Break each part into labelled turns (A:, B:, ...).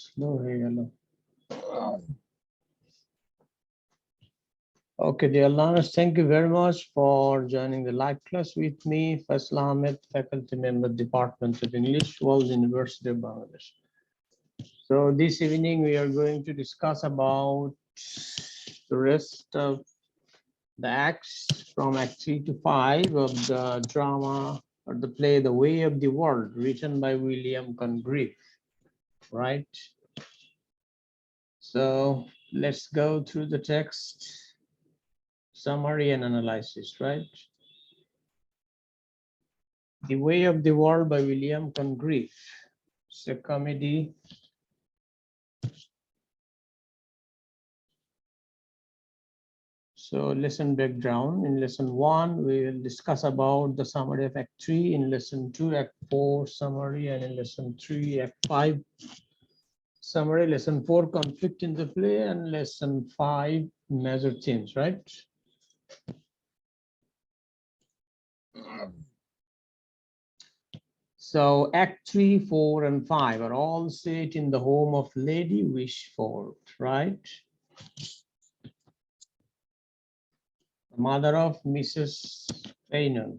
A: Slow হয়ে গেল। Okay, dear learners, thank you very much for joining the live class with me, Faisal Ahmed, faculty member, Department of English, World University of Bangladesh. So this evening we are going to discuss about the rest of the acts from Act 3 to 5 of the drama or the play The Way of the World, written by William Congreve, right? So let's go through the text, summary and analysis, right? The Way of the World by William Congreve. It's a comedy. So lesson background. In lesson 1, we will discuss about the summary of Act 3. In lesson 2, Act 4 summary, and in lesson 3, Act 5 summary. Lesson 4, conflict in the play, and lesson 5, major themes, right? So Act 3, 4, and 5 are all set in the home of Lady Wishful, right? The mother of Mrs. Feignal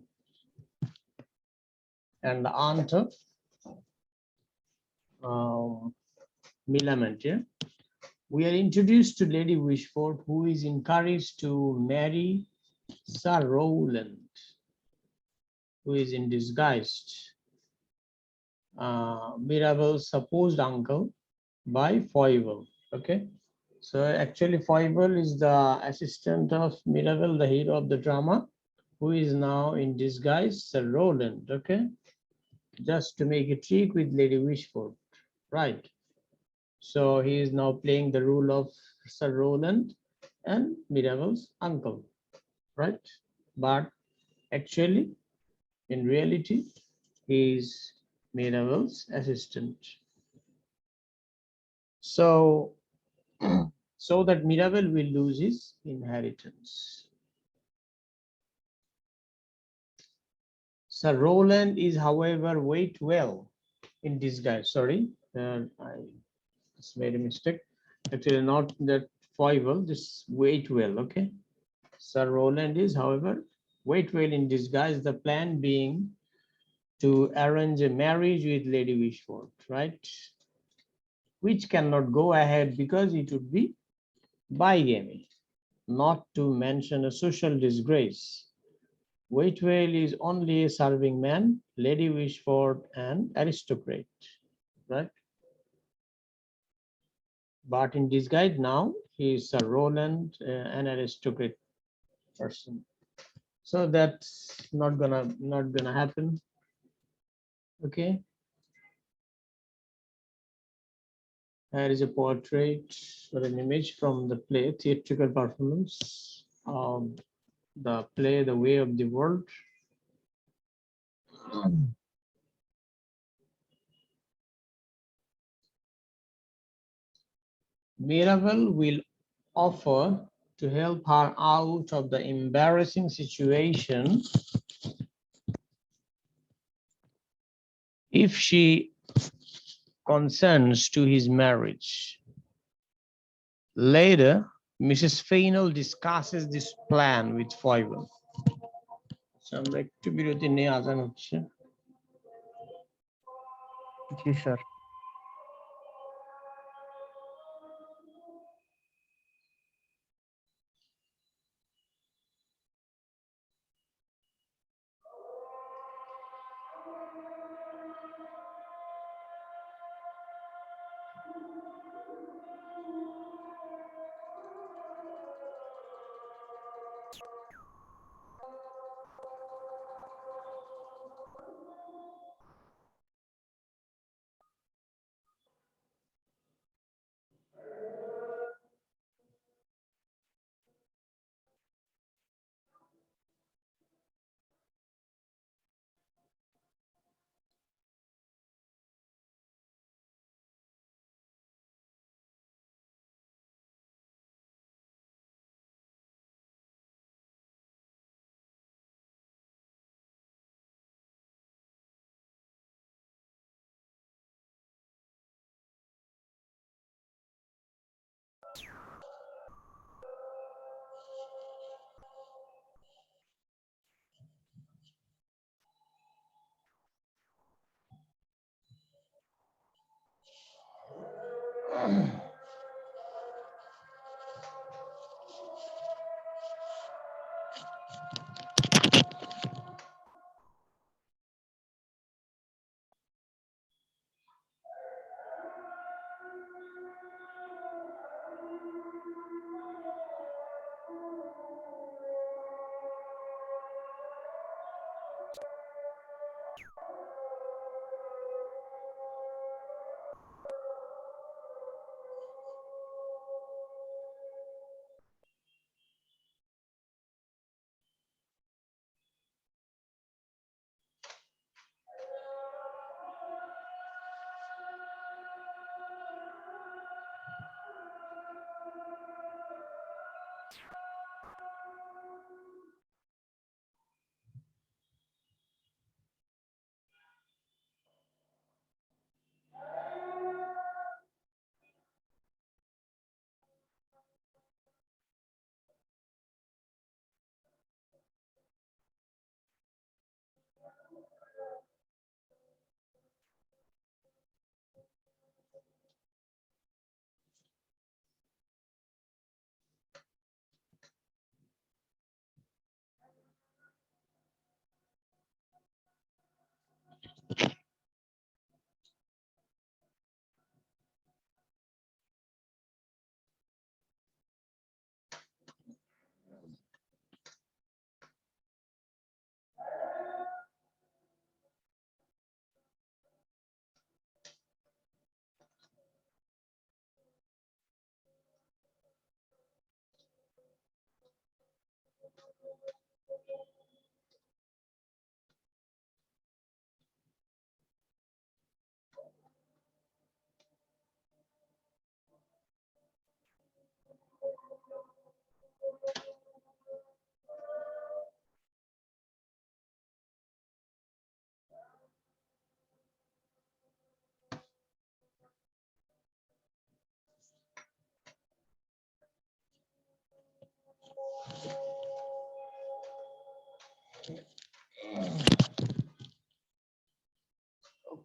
A: and the aunt of Milament. Yeah? We are introduced to Lady Wishful, who is encouraged to marry Sir Roland, who is in disguise, Mirabel's supposed uncle, by Feignal. Okay, so actually Feignal is the assistant of Mirabel, the hero of the drama, who is now in disguise Sir Roland. Okay, just to make a trick with Lady Wishful, right? So he is now playing the role of Sir Roland and Mirabel's uncle, right? But actually, in reality, he is Mirabel's assistant. So, so that Mirabel will lose his inheritance. Sir Roland is, however, wait well in disguise. Sorry, I just made a mistake. Actually, not that Feignal, this wait well, okay? Sir Roland is, however, wait well in disguise, the plan being to arrange a marriage with Lady Wishful, right? Which cannot go ahead because it would be bigamy, not to mention a social disgrace. Waitwell is only a serving man, Lady Wishford an aristocrat, right? But in disguise now, he is Sir Roland, an aristocrat person. So that's not gonna happen. Okay. Here is a portrait or an image from the play, theatrical performance of the play The Way of the World. Mirabel will offer to help her out of the embarrassing situation if she consents to his marriage. Later, Mrs. Feignal discusses this plan with Feignal. আমরা একটু বিরতি নিয়ে আজান হচ্ছে।
B: জি sir.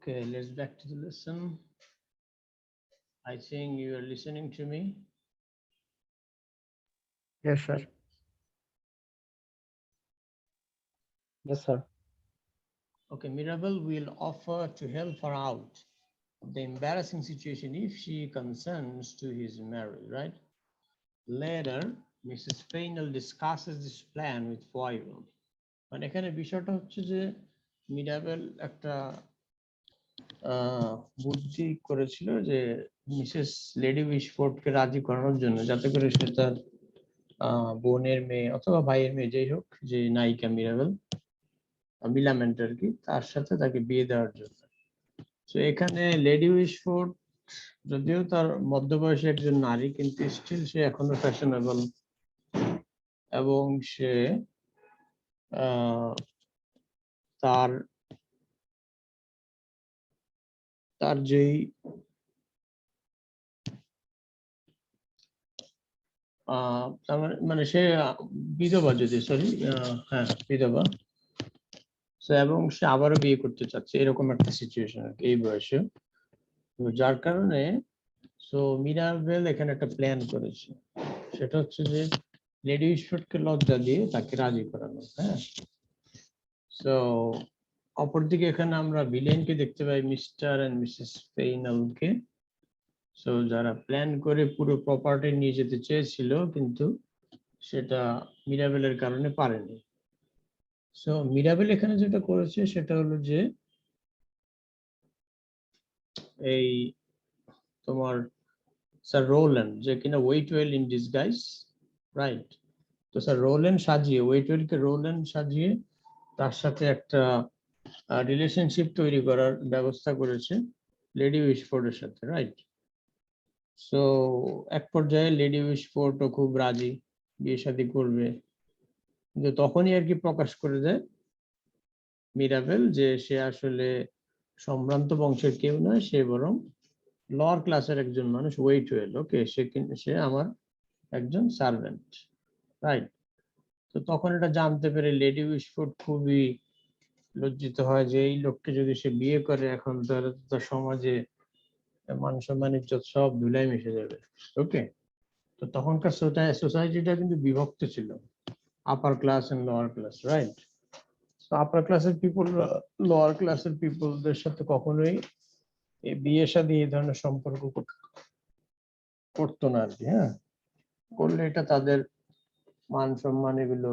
A: Okay, let's back to the lesson. I think you are listening to me.
B: Yes, sir. Yes, sir.
A: Okay, Mirabel will offer to help her out of the embarrassing situation if she consents to his marriage, right? Later, Mrs. Feignal discusses this plan with Foible. মানে এখানে বিষয়টা হচ্ছে যে Mirabel একটা বুদ্ধি করেছিল যে Mrs lady উইশফোর্ডকে রাজি করানোর জন্য, যাতে করে সে তার বোনের মেয়ে অথবা ভাইয়ের মেয়ে যেই হোক, যে নায়িকা মিরাবেল মিলামেন্ট আর কি, তার সাথে তাকে বিয়ে দেওয়ার জন্য। তো এখানে লেডি উইশফোর্ড যদিও তার মধ্যবয়সী একজন নারী, কিন্তু স্টিল সে এখনো ফ্যাশনেবল, এবং সে তার তার যেই মানে সে বিধবা, যদি সরি হ্যাঁ বিধবা, এবং সে আবারও বিয়ে করতে চাচ্ছে, এরকম একটা সিচুয়েশন আর কি এই বয়সে। তো যার কারণে সো মিরাবেল এখানে একটা প্ল্যান করেছে, সেটা হচ্ছে যে লেডি উইশফোর্ডকে লজ্জা দিয়ে তাকে রাজি করানো। হ্যাঁ, সো অপরদিকে এখানে আমরা ভিলেনকে দেখতে পাই, মিস্টার এন্ড মিসেস ফেইনালকে। সো যারা প্ল্যান করে পুরো প্রপার্টি নিয়ে যেতে চেয়েছিল, কিন্তু সেটা মিরাবেলের কারণে পারেনি। সো মিরাবেল এখানে যেটা করেছে সেটা হলো যে এই তোমার স্যার রোল্যান্ড, যে কিনা ওয়েটওয়েল ইন ডিসগাইজ, রাইট? তো স্যার রোল্যান্ড সাজিয়ে, ওয়েটওয়েলকে রোল্যান্ড সাজিয়ে তার সাথে একটা রিলেশনশিপ তৈরি করার ব্যবস্থা করেছে লেডি উইশফোর্ডের সাথে, রাইট? সো এক পর্যায়ে লেডি উইশফোর্ডও খুব রাজি, বিয়ে শাদী করবে, কিন্তু তখনই আর কি প্রকাশ করে দেয় মিরাবেল যে সে আসলে সম্ভ্রান্ত বংশের কেউ নয়, সে বরং লোয়ার ক্লাসের একজন মানুষ, ওয়েটওয়েল। ওকে, সে আমার একজন সার্ভেন্ট, রাইট? তো তখন এটা জানতে পেরে লেডি উইশফোর্ড খুবই লজ্জিত হয় যে এই লোককে যদি সে বিয়ে করে, এখন তার সমাজে মান সম্মান ইজ্জত সব ধুলাই মিশে যাবে। ওকে, তো তখনকার সোসাইটিটা কিন্তু বিভক্ত ছিল, upper class and lower class, right? Upper ক্লাসের পিপল লোয়ার ক্লাসের পিপলদের সাথে কখনোই এই বিয়ে শাদী এই ধরনের সম্পর্ক করতো না আর কি। হ্যাঁ, করলে এটা তাদের মান সম্মান এগুলো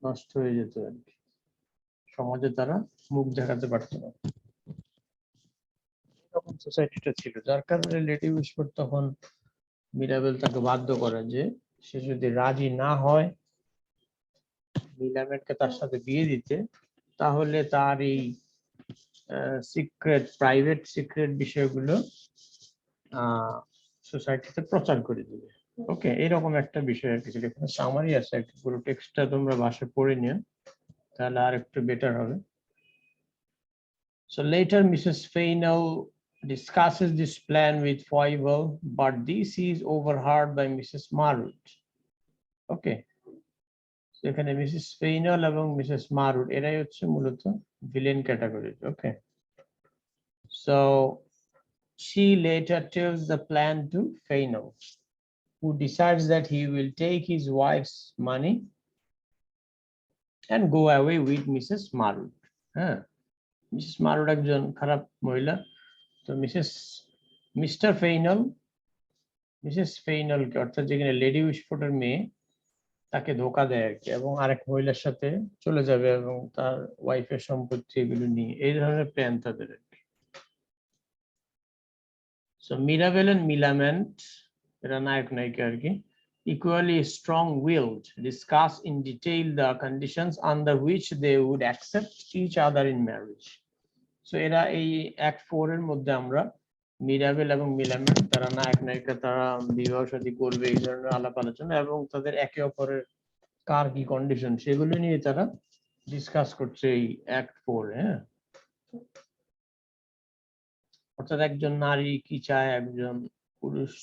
A: নষ্ট হয়ে যেত আর কি, সমাজে তারা মুখ দেখাতে পারতো না, তখন সোসাইটিটা ছিল। যার কারণে লেডি উইশফোর্ড তখন মিরাবেল তাকে বাধ্য করে যে সে যদি রাজি না হয় মিলামেটকে তার সাথে বিয়ে দিতে, তাহলে তার এই সিক্রেট, প্রাইভেট সিক্রেট বিষয়গুলো সোসাইটিতে প্রচার করে দিবে। ওকে, এরকম একটা বিষয় আর কিছু এখানে সামারি আছে, একটা পুরো টেক্সটটা তোমরা বাসায় পড়ে নিও, তাহলে আর একটু বেটার হবে। So later Mrs. Feignal discusses this plan with Foible, but this is overheard by Mrs. Marut. Okay, এখানে মিসেস ফেইনাল এবং মিসেস মারুট এরাই হচ্ছে মূলত villain category. Okay, so she later tells the plan to Feignal, who decides that he will take his wife's money and go away with Mrs. Marut. হ্যাঁ, Mrs মারুট একজন খারাপ মহিলা, তো মিস্টার ফেইনালকে অর্থাৎ যেখানে লেডি উইশফোর্ডের মেয়ে তাকে ধোকা দেয় আর কি, এবং আরেক মহিলার সাথে চলে যাবে এবং তার ওয়াইফের সম্পত্তি এগুলো নিয়ে, এই ধরনের প্ল্যান তাদের আর কি। সো মিরাবেল এন্ড মিলামেন্ট, এরা নায়ক নায়িকা আর কি, equally strong-willed, discuss in detail the conditions under which they would accept each other in marriage. So এরা এই অ্যাক্ট 4 এর মধ্যে আমরা মিরাবেল এবং মিলামেন্ট, তারা নায়ক নায়িকা, তারা বিবাহ শাদী করবে এই ধরনের আলাপ আলোচনা এবং তাদের একে অপরের কার কি কন্ডিশন সেগুলো নিয়ে তারা ডিসকাস করছে এই অ্যাক্ট 4। হ্যাঁ, অর্থাৎ একজন নারী কি চায়, একজন পুরুষ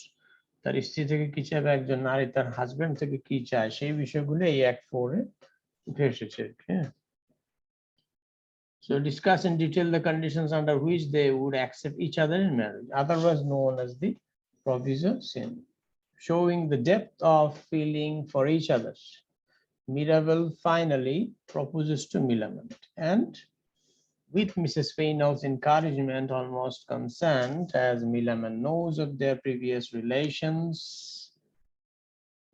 A: তার স্ত্রী থেকে কি চায়, বা একজন নারী তার হাজবেন্ড থেকে কি চায়, সেই বিষয়গুলো এই অ্যাক্ট 4 এ উঠে এসেছে। হ্যাঁ, so discuss in detail the conditions under which they would accept each other in marriage, otherwise known as the proviso sin, showing the depth of feeling for each other. Mirabel finally proposes to Millamant, and with Mrs. Feignal's encouragement, almost consent, as Millamant knows of their previous relations,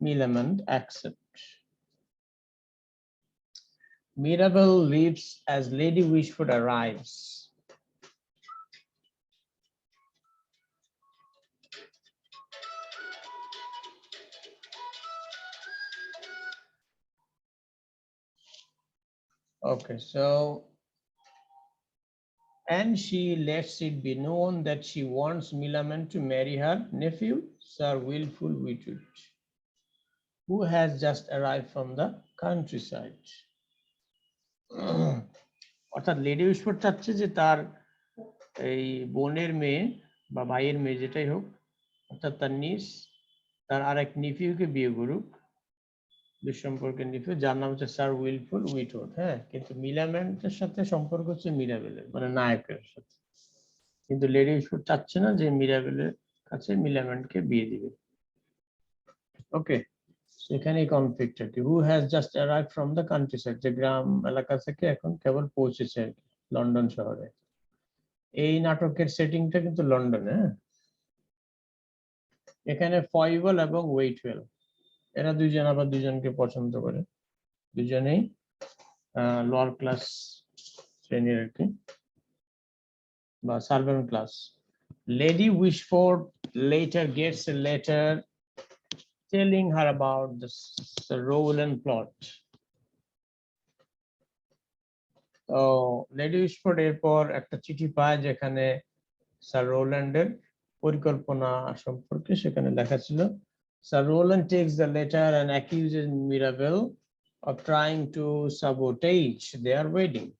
A: Millamant accepts. Mirabel leaves as Lady Wishful arrives. Okay, so, and she lets it be known that she wants Millamant to marry her nephew, Sir Wishful, who has just arrived from the countryside. অর্থাৎ lady Wishfort চাচ্ছে যে তার এই বোনের মেয়ে বা ভাইয়ের মেয়ে যেটাই হোক, অর্থাৎ তার নিস তার আরেক নিফিউকে বিয়ে করুক, দুঃসম্পর্কের নিফিউ, যার নাম হচ্ছে স্যার উইলফুল উইটউড। হ্যাঁ, কিন্তু মিলামেন্টের সাথে সম্পর্ক হচ্ছে মিরাবেলের, মানে নায়কের সাথে, কিন্তু লেডি উইশফোর্ড চাচ্ছে না যে মিরাবেলের কাছে মিলামেন্টকে বিয়ে দিবে। ওকে, সেখানে কনফ্লিক্ট আর কি। Who has just arrived from the country side, যে গ্রাম এলাকা থেকে এখন কেবল পৌঁছেছে আর কি লন্ডন শহরে। এই নাটকের সেটিংটা কিন্তু লন্ডনে। এখানে ফয়বল এবং ওয়েটওয়েল এরা দুইজন আবার দুজনকে পছন্দ করে, দুজনেই লোয়ার ক্লাস শ্রেণীর আর কি, বা servant class. Lady Wishfort later gets a letter telling her about the Roland plot. তো লেডি উইশফোর্ড এরপর একটা চিঠি পায় যেখানে স্যার রোল্যান্ডের পরিকল্পনা সম্পর্কে সেখানে লেখা ছিল। Sir Roland takes the letter and accuses Mirabel of trying to sabotage their wedding.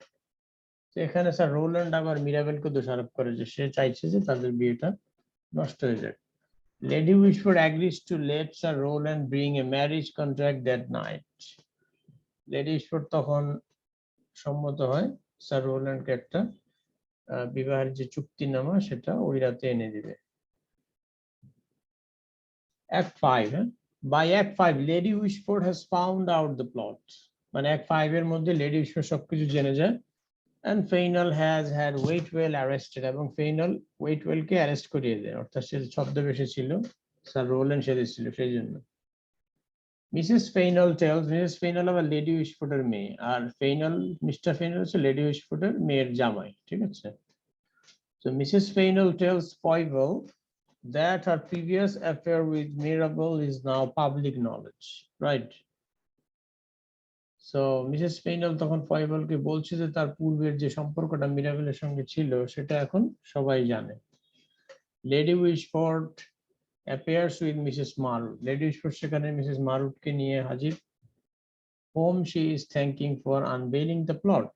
A: এখানে স্যার রোল্যান্ড আবার মিরাবেলকে দোষারোপ করে যে সে চাইছে যে তাদের বিয়েটা নষ্ট হয়ে যায়। Lady Wishfort agrees to let Sir Roland bring a marriage contract that night. Lady Wishfort তখন সম্মত হয় স্যার রোল্যান্ডকে একটা বিবাহের যে চুক্তিনামা সেটা ওই রাতে এনে দিবে। Act 5, by Act 5 Lady Wishford has found out the plot, মানে Act 5 এর মধ্যে লেডি উইশফোর্ড সবকিছু জেনে যায়, and Feignal has had Waitwell arrested, এবং Feignal ওয়েটওয়েলকে অ্যারেস্ট করিয়ে দেয়, অর্থাৎ সে ছদ্মবেশে ছিল, স্যার রোল্যান্ড সেজেছিল সেই জন্য। মিসেস ফেইনাল আবার লেডি উইশফোর্ডের মেয়ে, আর মিস্টার ফেইনাল হচ্ছে লেডি উইশফোর্ডের মেয়ের জামাই, ঠিক আছে। So Mrs. Feignal tells Foible that her previous affair with Mirabel is now public knowledge, right? So Mrs. Feignal তখন ফয়বলকে বলছে যে তার পূর্বের যে সম্পর্কটা মিরাবেলের সঙ্গে ছিল সেটা এখন সবাই জানে। Lady Wishfort appears with Mrs. Marut. Lady Wishfort সেখানে মিসেস মারুটকে নিয়ে হাজির, whom she is thanking for unveiling the plot,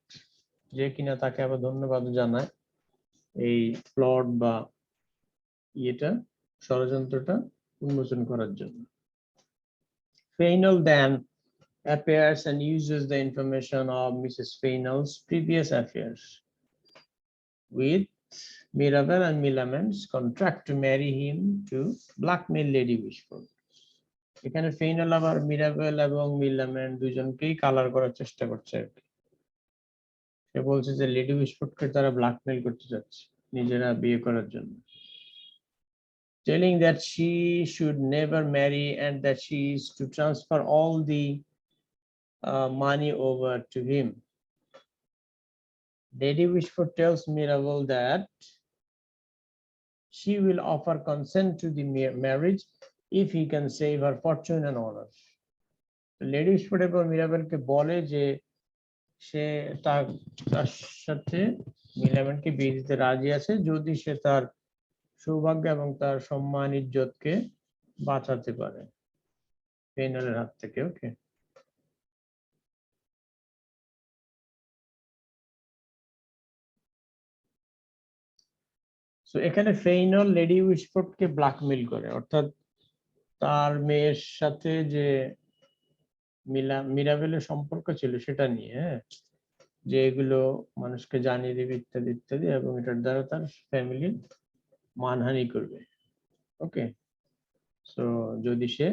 A: যে কিনা তাকে আবার ধন্যবাদ জানায় এই প্লট বা ইয়েটা ষড়যন্ত্রটা উন্মোচন করার জন্য। Feignal then appears and uses the information of Mrs. Feignal's previous affairs with Mirabel and Millament's contract to marry him to blackmail Lady Wishful. এখানে ফেইনাল আবার মিরাবেল এবং মিলামেন্ট দুজনকেই কালার করার চেষ্টা করছে। সে বলছে যে লেডি উইশফোর্ডকে তারা ব্ল্যাকমেইল করতে যাচ্ছে নিজেরা বিয়ে করার জন্য, telling that she should never marry and that she is to transfer all the money over to him. Lady Wishford tells Mirabel that she will offer consent to the marriage if he can save her fortune and honor. Lady Wishford এরপর মিরাবেলকে বলে যে সে তার সাথে মিরাবেলকে বিয়ে দিতে রাজি আছে যদি সে তার সৌভাগ্য এবং তার সম্মান ইজ্জতকে বাঁচাতে পারে ফেইনালের হাত থেকে। ওকে, সো এখানে ফেইনাল লেডি উইশফোর্ডকে ব্ল্যাকমেইল করে, অর্থাৎ তার মেয়ের সাথে যে মিরাবেলের সম্পর্ক ছিল সেটা নিয়ে, হ্যাঁ, যে এগুলো মানুষকে জানিয়ে দেবে ইত্যাদি ইত্যাদি, এবং এটার দ্বারা তার ফ্যামিলির মানহানি করবে। ওকে, সো যদি সে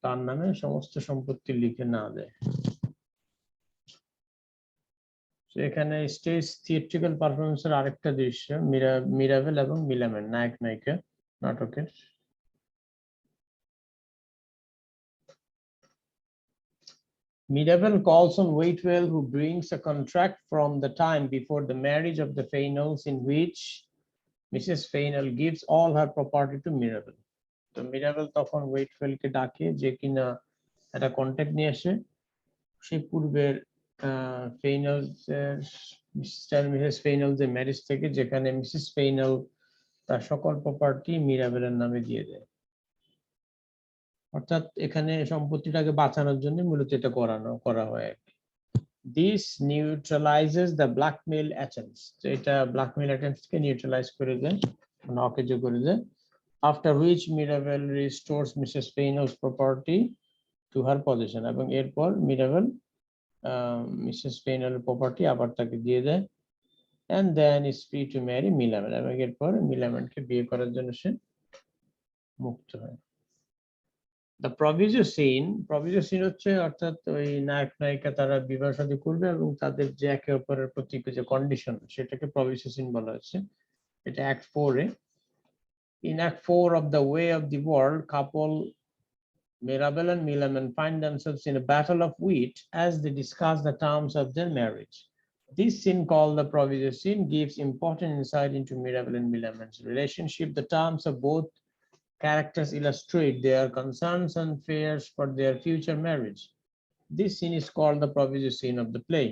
A: তার নামে সমস্ত সম্পত্তি লিখে না দেয়। এখানে স্টেজ থিয়েট্রিক্যাল পারফরমেন্সের আরেকটা দৃশ্য, মিরাবেল এবং মিলামেন নায়ক নায়িকা নাটকের। Mirabel calls on Waitwell, who brings a contract from the time before the marriage of the Feignals in which Mrs. Feignal gives all her property to Mirabel. তো মিরাবেল তখন ওয়েটওয়েলকে ডাকে যে কিনা একটা কন্ট্যাক্ট নিয়ে আসে সেই পূর্বের মিস্টার মিসেস ফেইনালদের ম্যারেজ থেকে, যেখানে মিসেস ফেইনাল তার সকল প্রপার্টি মিরাবেলের নামে দিয়ে দেয়। অর্থাৎ এখানে সম্পত্তিটাকে বাঁচানোর জন্য মূলত এটা করা হয়। This neutralizes the blackmail attempts. তো এটা blackmail attempts কে নিউট্রালাইজ করে দেয়, মানে অকেজো করে দেয়। After which Mirabel restores Mrs. Feignal's property to her possession, এবং এরপর মিরাবেল মিসেস ফেইনালের প্রপার্টি আবার তাকে দিয়ে দেয়, and then is free to marry মিলামেন, এবং এরপর মিলামেনকে বিয়ে করার জন্য সে মুক্ত হয়। The proviso scene হচ্ছে অর্থাৎ ওই নায়ক নায়িকা তারা বিবাহ শাদী করবে এবং তাদের যে একে অপরের প্রতি যে কন্ডিশন সেটাকে proviso scene বলা হচ্ছে। এটা Act 4 A. In Act 4 of The Way of the World, couple Mirabel and Milamen find themselves in a battle of wit as they discuss the terms of their marriage. This scene, called the proviso scene, gives important insight into Mirabel and Milamen's relationship. The terms of both characters illustrate their concerns and fears for their future marriage. This scene is called the proviso scene of the play.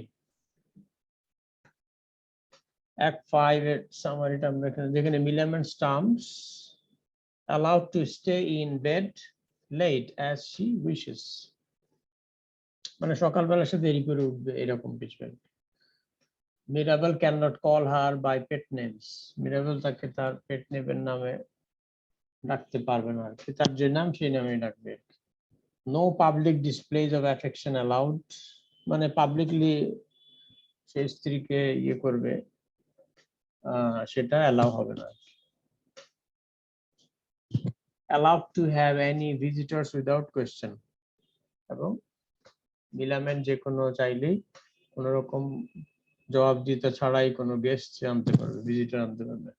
A: Act 5 এর সামারিটা আমরা এখানে যেখানে Milamen's terms allowed to stay in bed late as she wishes, মানে সকালবেলা সে দেরি করে উঠবে এরকম কিছু। Mirabel cannot call her by pet names. Mirabel তাকে তার পেট নেমের নামে ডাকতে পারবে না, সে তার যে নাম সেই নামে ডাকবে। No public displays of affection allowed, মানে পাবলিকলি সে স্ত্রীকে ইয়ে করবে সেটা অ্যালাউ হবে না। Allowed to have any visitors without question, এবং মিলামেন যে কোনো চাইলেই কোন রকম জবাব দিতে ছাড়াই কোনো গেস্ট আনতে পারবে, ভিজিটর আনতে পারবে।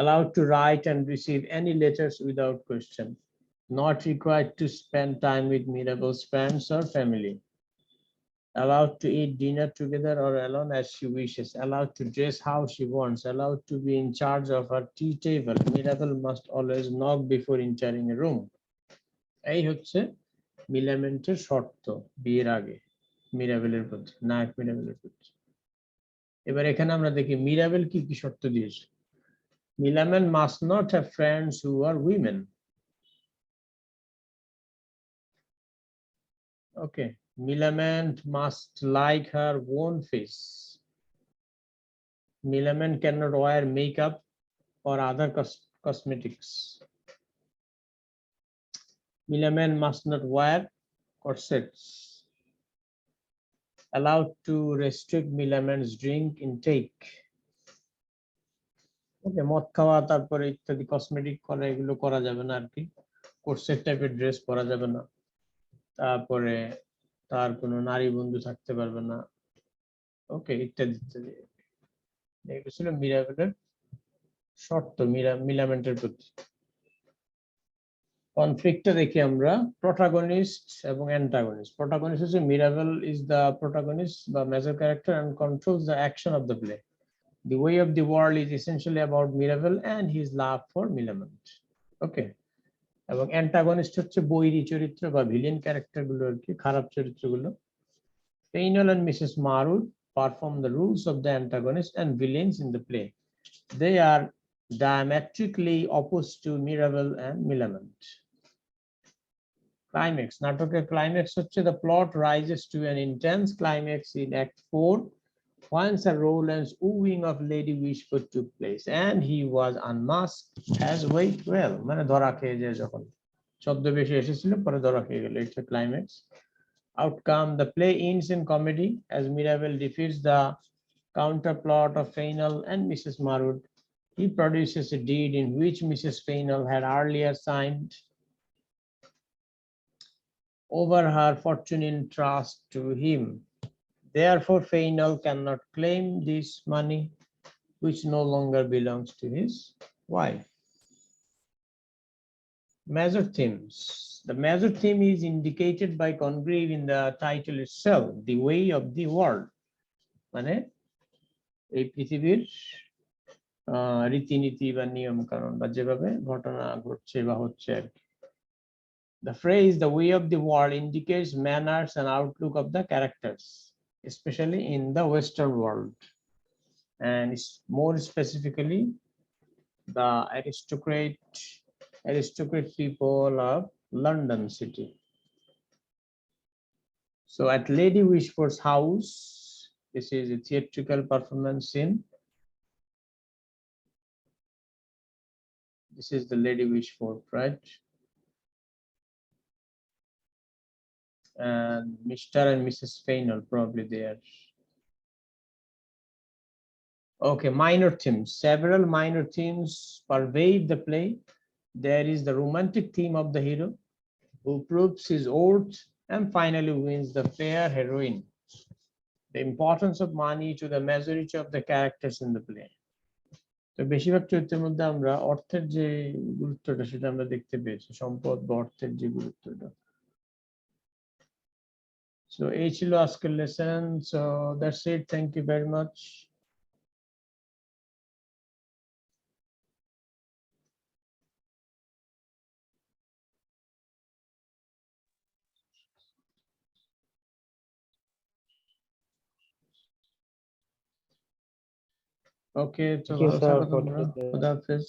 A: Allowed to write and receive any letters without question. Not required to spend time with Mirabel's friends or family. Allowed to eat dinner together or alone as she wishes. Allowed to dress how she wants. Allowed to be in charge of her tea table. Mirabel must always knock before entering a room. এই হচ্ছে মিলামেন্টের শর্ত বিয়ের আগে মিরাবেলের প্রতি, নায়ক মিরাবেলের প্রতি। এবার এখানে আমরা দেখি মিরাবেল কি কি শর্ত দিয়েছে। Milamen must not have friends who are women. Okay, Milamen must like her own face. Milamen cannot wear makeup or other cosmetics. Milamen must not wear corsets. Allowed to restrict Milamen's drink intake. ওকে, মদ খাওয়া তারপরে ইত্যাদি cosmetic করা এগুলো করা যাবে না আর কি। কোর্সেট টাইপের ড্রেস পরা যাবে না, তারপরে তার কোনো নারী বন্ধু থাকতে পারবে না, ওকে, ইত্যাদি ইত্যাদি। এগুলো ছিল মিরাবেলের শর্ত মিলামেন্টের প্রতি। কনফ্লিক্টটা দেখি আমরা, প্রোটাগনিস্ট এবং অ্যান্টাগনিস্ট। প্রোটাগনিস্ট হচ্ছে মিরাবেল ইজ দ্য প্রোটাগনিস্ট বা major character and controls the action of the play. The way of the world is essentially about Mirabel and his love for Millamant. ওকে, এবং অ্যান্টাগনিস্ট হচ্ছে বৈরী চরিত্র বা villain character গুলো আর কি, খারাপ চরিত্রগুলো। Feignal and Mrs. Marwood perform the roles of the antagonist and villains in the play. They are diametrically opposed to Mirabel and Millamant. Climax, নাটকের ক্লাইম্যাক্স হচ্ছে the plot rises to an intense climax in Act 4 once a Roland's wooing of Lady Wishful took place and he was unmasked as Waitwell. মানে ধরা খেয়ে যায় যখন শব্দ বেশি এসেছিল, পরে ধরা খেয়ে গেল, এটা climax. Outcome, the play ends in comedy as Mirabel defeats the counterplot of Feignal and Mrs. Marwood. He produces a deed in which Mrs. Feignal had earlier signed over her fortune in trust to him. Therefore, Feignal cannot claim this money, which no longer belongs to his wife. Major themes. The major theme is indicated by Congreve in the title itself, the way of the world. মানে এই পৃথিবীর রীতিনীতি বা নিয়ম কানুন বা যেভাবে ঘটনা ঘটছে বা হচ্ছে আর কি। The phrase the way of the world indicates manners and outlook of the characters, especially in the Western world, and more specifically the aristocrat people of London city. So at Lady Wishful's house, this is a theatrical performance scene. This is the Lady Wishful, right? And Mr. and Mrs. Feignal probably there. Okay, minor themes. Several minor themes pervade the play. There is the romantic theme of the hero who proves his worth and finally wins the fair heroine. The importance of money to the majority of the characters in the play. তো বেশিরভাগ চরিত্রের মধ্যে আমরা অর্থের যে গুরুত্বটা সেটা আমরা দেখতে পেয়েছি, সম্পদ বা অর্থের যে গুরুত্বটা। So এই ছিল আজকের lesson. So that's it. Thank you very much. Okay, তো
B: Thank you,
A: ভালো
B: sir,
A: থাকো
B: for
A: তোমরা।
B: today's
A: খুদা হাফেজ।